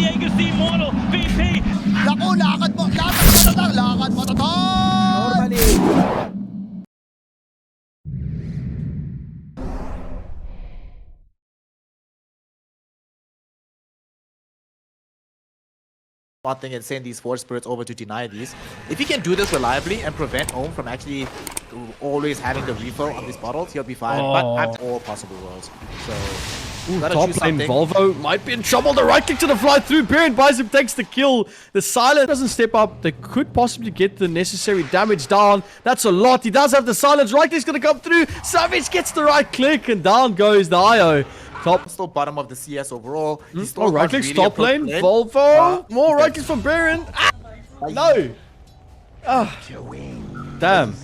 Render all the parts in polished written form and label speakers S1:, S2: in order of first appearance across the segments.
S1: the Exdee Mortal VP.
S2: Naku, lakad mo tatang.
S3: Normally.
S4: One thing and send these Force Spirits over to deny these. If he can do this reliably and prevent Ohm from actually always having the refill on these bottles, he'll be fine. But I'm all possible worlds. So
S3: Top lane Volvo might be in trouble. The right click to the fly through. Baron buys him, takes the kill. The silence doesn't step up. They could possibly get the necessary damage down. That's a lot. He does have the silence. Right click's going to come through. Savage gets the right click and down goes the IO. Top.
S4: Still bottom of the CS overall. He's still
S3: right click, really top lane. Volvo. More right clicks from Baron. Ah, no. Ah. Damn.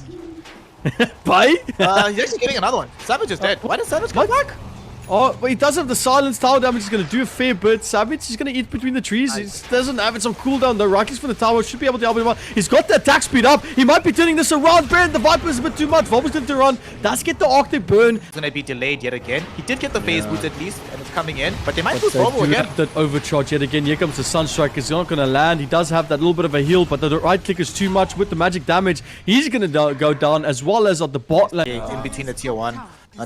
S3: Bye.
S4: He's actually getting another one. Savage is dead. Why does Savage come back?
S3: Oh, but he does have the silence. Tower damage is going to do a fair bit. Savage is going to eat between the trees. Nice. He doesn't have it some cooldown though. Right clicks for the tower. Should be able to help him out. He's got the attack speed up. He might be turning this around. Baron, the Viper is a bit too much. Volvo's going to run. Does get the Arctic burn.
S4: It's going to be delayed yet again. He did get the phase boost at least, and it's coming in. But they might lose Volvo again.
S3: That overcharge yet again. Here comes the Sunstrike. He's not going to land. He does have that little bit of a heal, but the right click is too much with the magic damage. He's going to go down as well as on the bot lane.
S4: In between the tier 1.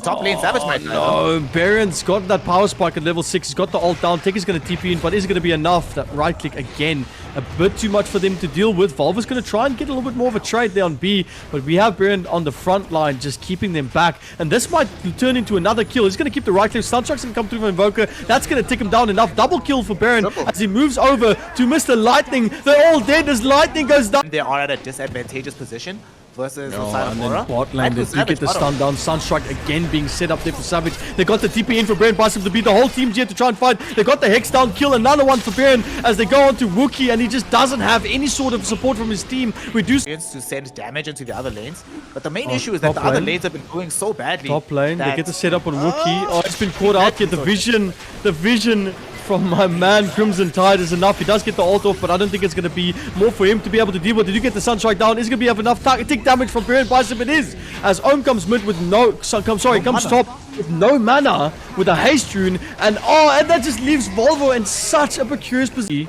S4: Top lane Savage might die.
S3: No, Baron's got that power spike at level 6. He's got the ult down. Tech is going to TP in, but is it going to be enough? That right click again, a bit too much for them to deal with. Volvo's going to try and get a little bit more of a trade there on B, but we have Baron on the front line just keeping them back, and this might turn into another kill. He's going to keep the right click. Sunstruck's going to come through from Invoker. That's going to tick him down enough. Double kill for Baron as he moves over to Mr. Lightning. They're all dead as Lightning goes down.
S4: They are at a disadvantageous position versus the side of
S3: and
S4: auRa.
S3: then bot lane, they do get the stun down. Sunstrike again being set up there for Savage. They got the TP in for Baron, buys him to beat. The whole team's here to try and fight. They got the Hex down, kill another one for Baron as they go on to Wookie, and he just doesn't have any sort of support from his team. We do
S4: to send damage into the other lanes, but the main issue is that the other lanes have been going so badly.
S3: Top lane, they get the setup on Wookie. Oh, it's been caught out here. The vision from my man Crimson Tide is enough. He does get the ult off, but I don't think it's going to be more for him to be able to deal with. Did you get the Sunstrike down? Is it going to be enough tick damage from Baron Bicep? It is. As Ohm comes mid with comes top with no mana with a haste rune, and that just leaves Volvo in such a precarious position.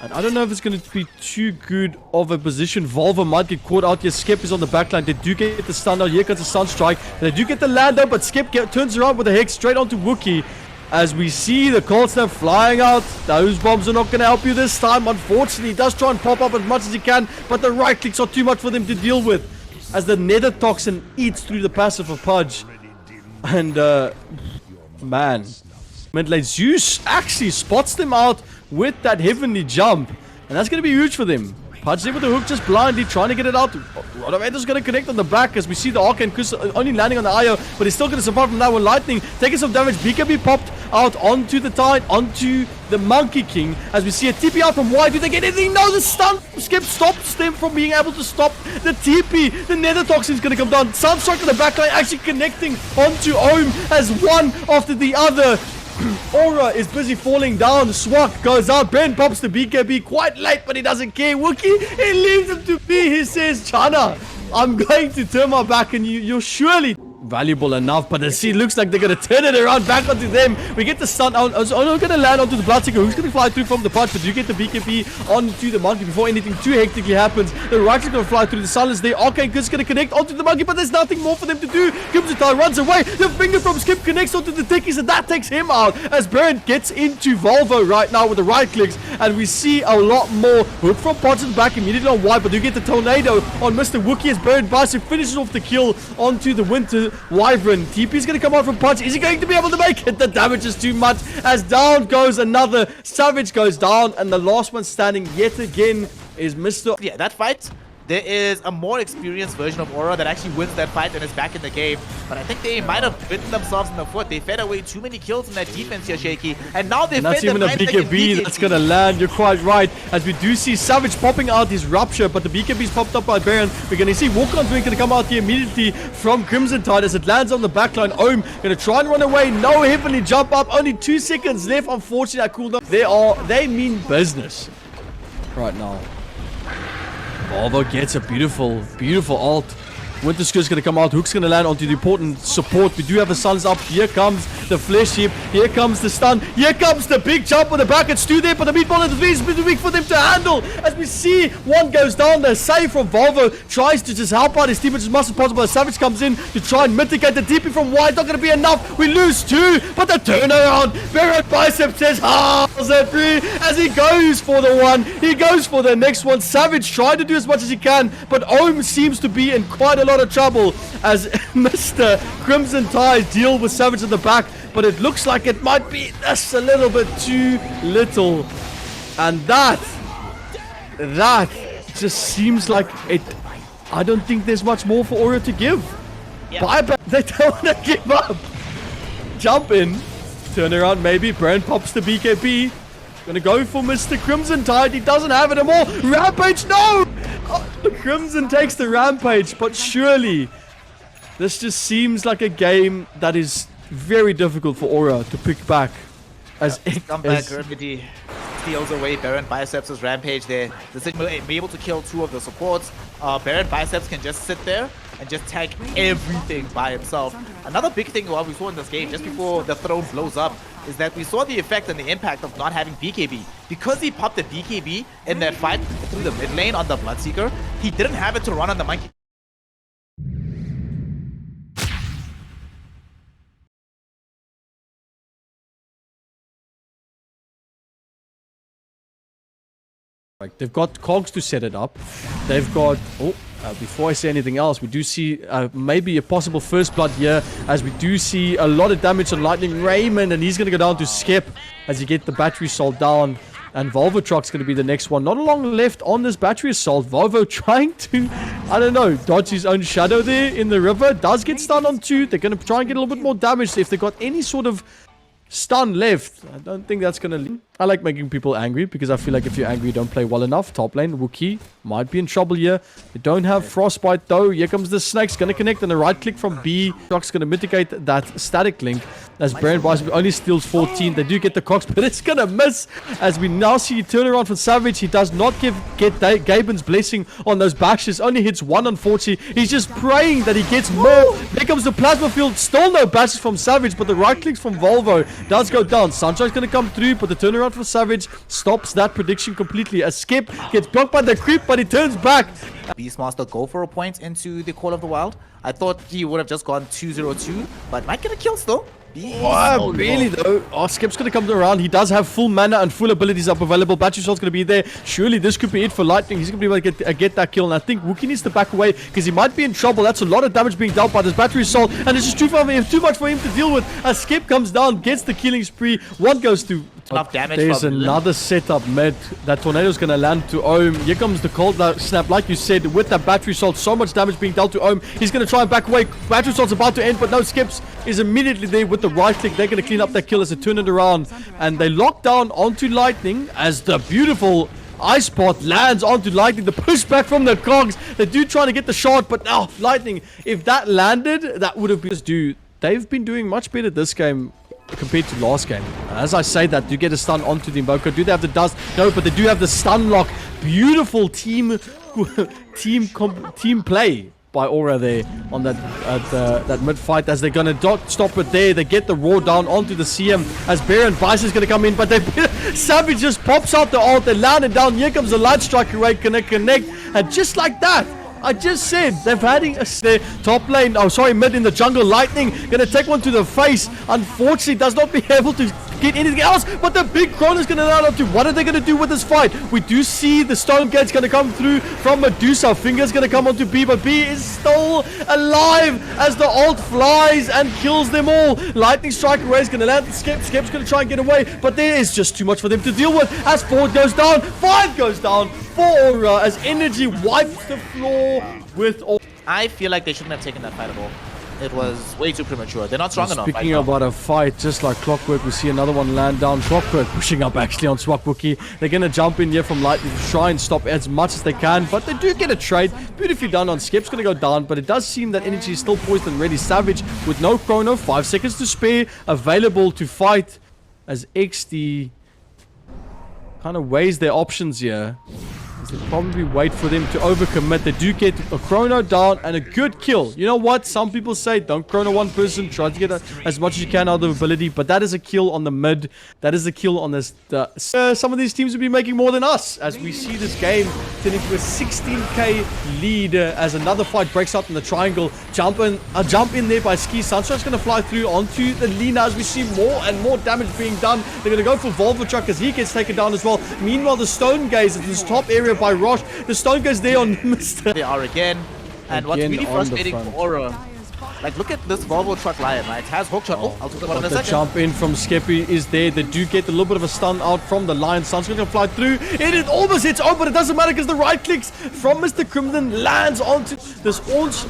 S3: And I don't know if it's going to be too good of a position. Volvo might get caught out here. Skip is on the backline. They do get the stun down. Here comes the Sunstrike. They do get the land down, but Skip turns around with a Hex straight onto Wookie. As we see the cold snap flying out. Those bombs are not going to help you this time. Unfortunately, he does try and pop up as much as he can, but the right clicks are too much for them to deal with. As the Nether Toxin eats through the passive of Pudge. And, man. Mid lane Zeus actually spots them out with that heavenly jump. And that's going to be huge for them. Pudge there with the hook just blindly trying to get it out. Rotovator's going to connect on the back as we see the Arcane Chris only landing on the IO, but he's still going to survive from that one. Lightning taking some damage. BKB popped out onto the Tide, onto the Monkey King as we see a TP out from wide. Do they get anything? No, the stun Skip stops them from being able to stop the TP. The Nether Toxin is going to come down. Sunstrike on the backline actually connecting onto Ohm as one after the other. auRa is busy falling down. Swak goes out. Ben pops the BKB quite late, but he doesn't care. Wookie, he leaves him to be. He says, Chana, I'm going to turn my back and you're surely valuable enough, but it looks like they're going to turn it around back onto them. We get the stun out. We're going to land onto the Bloodseeker, who's going to fly through from the Punch, but you get the BKB onto the Monkey before anything too hectically happens. The right is going to fly through the silence there. Arcane Chris is going to connect onto the Monkey, but there's nothing more for them to do. Crimson runs away. The finger from Skip connects onto the Tickies, and that takes him out as Baron gets into Volvo right now with the right clicks, and we see a lot more. Hook from Potson back immediately on wide, but you get the Tornado on Mr. Wookie as Baron Bicep finishes off the kill onto the Winter Wyvern. TP is going to come out from Punch. Is he going to be able to make it? The damage is too much as down goes another. Savage goes down, and the last one standing yet again is Mr.
S4: Yeah, that fight, there is a more experienced version of auRa that actually wins that fight and is back in the game. But I think they might have bitten themselves in the foot. They fed away too many kills in that defense here, Shakey. And now they've
S3: fed even a BKB that's going to land. You're quite right. As we do see Savage popping out his Rupture, but the BKB's popped up by Baron. We're going to see Walk-On's going to come out here immediately from Crimson Tide as it lands on the backline. Ohm going to try and run away. No heavenly jump up. Only 2 seconds left. Unfortunately, I cooled down. They mean business right now. Volvo gets a beautiful ult Winter Skirt's going to come out. Hook's going to land onto the important support. We do have the Suns up. Here comes the Flesh Heap. Here comes the stun. Here comes the big jump on the back. It's Stu there, but the meatball and the three is too weak for them to handle. As we see, one goes down. The save from Volvo tries to just help out his teammates as much as possible. Savage comes in to try and mitigate the DP from wide. Not going to be enough. We lose 2, but the turnaround. Barrett Bicep says, that 3 as he goes for the 1. He goes for the next one. Savage tried to do as much as he can, but Ohm seems to be in quite a lot of trouble as Mr. Crimson Tide deal with Savage in the back, but it looks like it might be just a little bit too little. And that just seems like it. I don't think there's much more for auRa to give.
S1: Yeah.
S3: Buyback, they don't want to give up. Jump in, turn around maybe. Brand pops the BKB. Gonna go for Mr. Crimson Tide. He doesn't have it anymore. Rampage, no! Oh, Crimson takes the Rampage, but surely this just seems like a game that is very difficult for auRa to pick back. As
S4: Comeback Remedy steals away Baron Biceps' Rampage there. The Sigma will be able to kill 2 of the supports. Baron Biceps can just sit there and just tank everything by himself. Another big thing what we saw in this game, just before the throne blows up, is that we saw the effect and the impact of not having BKB. Because he popped the BKB in that fight through the mid lane on the Bloodseeker, he didn't have it to run on the Monkey.
S3: Like they've got cogs to set it up. They've got before I say anything else, we do see maybe a possible first blood here, as we do see a lot of damage on Lightning Raymond, and he's going to go down to Skip as you get the battery assault down. And Volvo Truck's going to be the next one. Not long left on this battery assault. Volvo trying to, I don't know, dodge his own shadow there in the river. Does get stunned on 2. They're going to try and get a little bit more damage if they've got any sort of stun left. I don't think that's going to lead. I like making people angry because I feel like if you're angry, you don't play well enough. Top lane, Wookie might be in trouble here. They don't have Frostbite though. Here comes the Snake's going to connect and a right click from B. Truck's going to mitigate that static link as Baron Bicep only steals 14. They do get the Cox, but it's going to miss as we now see a turnaround for Savage. He does not get Gaben's blessing on those bashes. Only hits 1 unfortunately. He's just praying that he gets more. There comes the plasma field. Still no bashes from Savage, but the right clicks from Volvo does go down. Sunshine's going to come through, but the turnaround for Savage stops that prediction completely. A Skip gets blocked by the creep, but he turns back.
S4: Beastmaster go for a point into the Call of the Wild. I thought he would have just gone 2-0-2, but might get a kill still.
S3: Oh, really though? Oh, Skip's going to come around. He does have full mana and full abilities up available. Battery Shot's going to be there. Surely this could be it for Lightning. He's going to be able to get that kill. And I think Wookie needs to back away because he might be in trouble. That's a lot of damage being dealt by this Battery Assault. And it's just too much for him to deal with. As Skip comes down, gets the killing spree. One goes to...
S4: Enough damage.
S3: There's another setup mid. That Tornado's going to land to Ohm. Here comes the cold snap. Like you said, with that Battery Assault, so much damage being dealt to Ohm. He's going to try and back away. Battery Assault's about to end, but no, Skips is immediately there with the right click. They're going to clean up that kill as they turn it around. And they lock down onto Lightning as the beautiful Ice Pot lands onto Lightning. The pushback from the cogs. They do trying to get the shot, but now Lightning, if that landed, that would have been... They've been doing much better this game compared to last game. As I say that, do get a stun onto the Invoker. Do they have the dust? No, but they do have the stun lock. Beautiful team play by auRa there on that mid fight, as they're gonna stop it there. They get the roar down onto the CM as Baron Vice is gonna come in, but Savage just pops out the ult. They land it down. Here comes the Light Striker Ray, gonna connect, and just like that, I just said they've had their top lane, mid in the jungle. Lightning gonna take one to the face. Unfortunately, does not be able to get anything else, but the big Chrono's gonna land up to. What are they gonna do with this fight? We do see the Stone Gate's gonna come through from Medusa. Finger's gonna come onto B, but B is still alive as the ult flies and kills them all. Lightning Strike Array is gonna land. Skip's gonna try and get away, but there is just too much for them to deal with. As 4 goes down, 5 goes down for auRa as Energy wipes the floor with all.
S4: I feel like they shouldn't have taken that fight at all. It was way too premature. They're not strong enough.
S3: Speaking about a fight, just like Clockwork, we see another one land down. Clockwork pushing up actually on Swapwookie. They're going to jump in here from Lightning to try and stop as much as they can, but they do get a trade. Beautifully done on Skip's going to go down, but it does seem that Energy is still poised and ready. Savage with no chrono, 5 seconds to spare, available to fight as Exdee kind of weighs their options here. Probably wait for them to overcommit. They do get a chrono down and a good kill. You know what? Some people say don't chrono one person. Try to get as much as you can out of ability. But that is a kill on the mid. That is a kill on this. Some of these teams will be making more than us as we see this game turn into a 16k lead as another fight breaks out in the triangle. Jump in there by Ski. Sunstrike's going to fly through onto the Lina as we see more and more damage being done. They're going to go for Volvo as he gets taken down as well. Meanwhile, the Stone Gaze at this top area by Rosh. The Stone Gaze there on Mr.
S4: They are again. And what's really frustrating for auRa, like look at this Volvo truck Lion, right? It has hook shot. Oh, I'll talk about it in a
S3: The
S4: second.
S3: jump in from Skeppy is there. They do get a little bit of a stun out from the Lion. Sun's going to fly through. It almost hits over, but it doesn't matter because the right clicks from Mr. Crimson lands onto this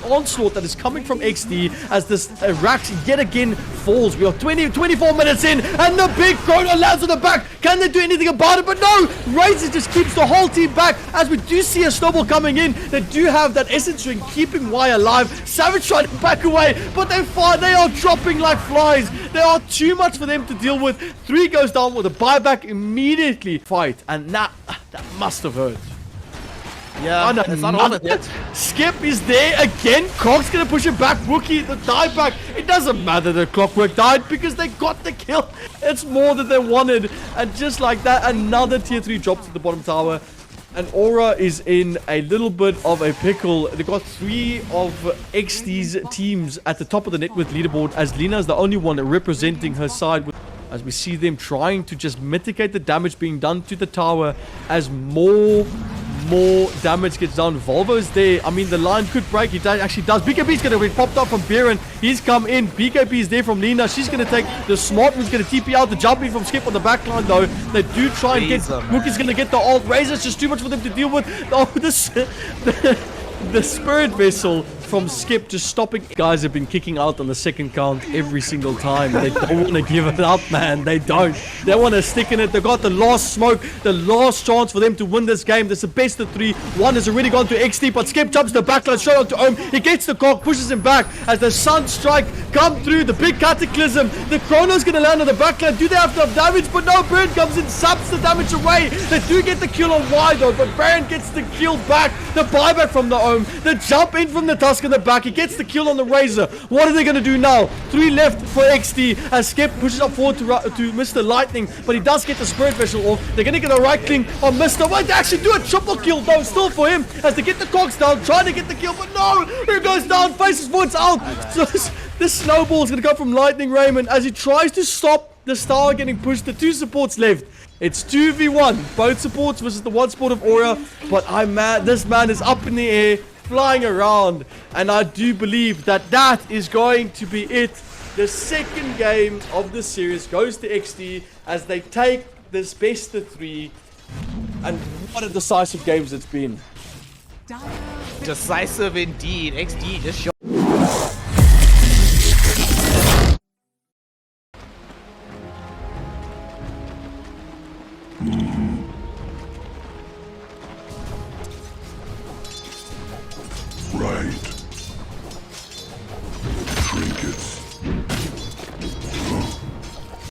S3: onslaught that is coming from Exdee as this Rax yet again falls. We are 24 minutes in and the big chrono lands on the back. Can they do anything about it? But no! Razor just keeps the whole team back as we do see a snowball coming in. They do have that essence ring keeping Y alive. Savage trying to back away. But they are dropping like flies. They are too much for them to deal with. 3 goes down with a buyback immediately. Fight. And that must have hurt.
S4: Yeah, it's not over yet.
S3: Skip is there again. Cock's going to push it back. Wookie, the die back. It doesn't matter that Clockwork died because they got the kill. It's more than they wanted. And just like that, another tier 3 drops at the bottom tower. And auRa is in a little bit of a pickle. They've got 3 of Exdee's teams at the top of the net with leaderboard as Lina is the only one representing her side. As we see them trying to just mitigate the damage being done to the tower as more damage gets done. Volvo's there. I mean, the line could break. It actually does. BKB's going to be popped up from Baron. He's come in. BKB is there from Lina. She's going to take the smart one's going to TP out the jumping from Skip on the back line, though. They do try and get... Mookie's going to get the ult. Razor's just too much for them to deal with. Oh, the Spirit Vessel from Skip just stopping. Guys have been kicking out on the second count every single time. They don't want to give it up, man. They don't. They want to stick in it. They got the last smoke, the last chance for them to win this game. This is the best of 3. 1 has already gone to Exdee, but Skip jumps the backline straight onto Ohm. He gets the cock, pushes him back as the Sunstrike come through. The big cataclysm. The Chrono's going to land on the backline. Do they have enough damage? But no, Baron comes in, saps the damage away. They do get the kill on Y though, but Baron gets the kill back. The buyback from the Ohm. The jump in from the Tusk in the back. He gets the kill on the Razor. What are they going to do now? 3 left for Exdee as Skip pushes up forward to Mr. Lightning, but he does get the Spirit Vessel off. They're going to get a right cling on Mr. Wait, they actually do a triple kill though, still for him as they get the cogs down, trying to get the kill, but no! He goes down, faces forwards out. So this snowball is going to go from Lightning Raymond as he tries to stop the star getting pushed. The 2 supports left. It's 2v1. Both supports versus the 1 support of auRa, but I'm mad. This man is up in the air, flying around, and I do believe that is going to be it. The second game of the series goes to Exdee as they take this best of 3, and what a decisive games it's been.
S4: Decisive indeed. Exdee just showed.
S5: Right.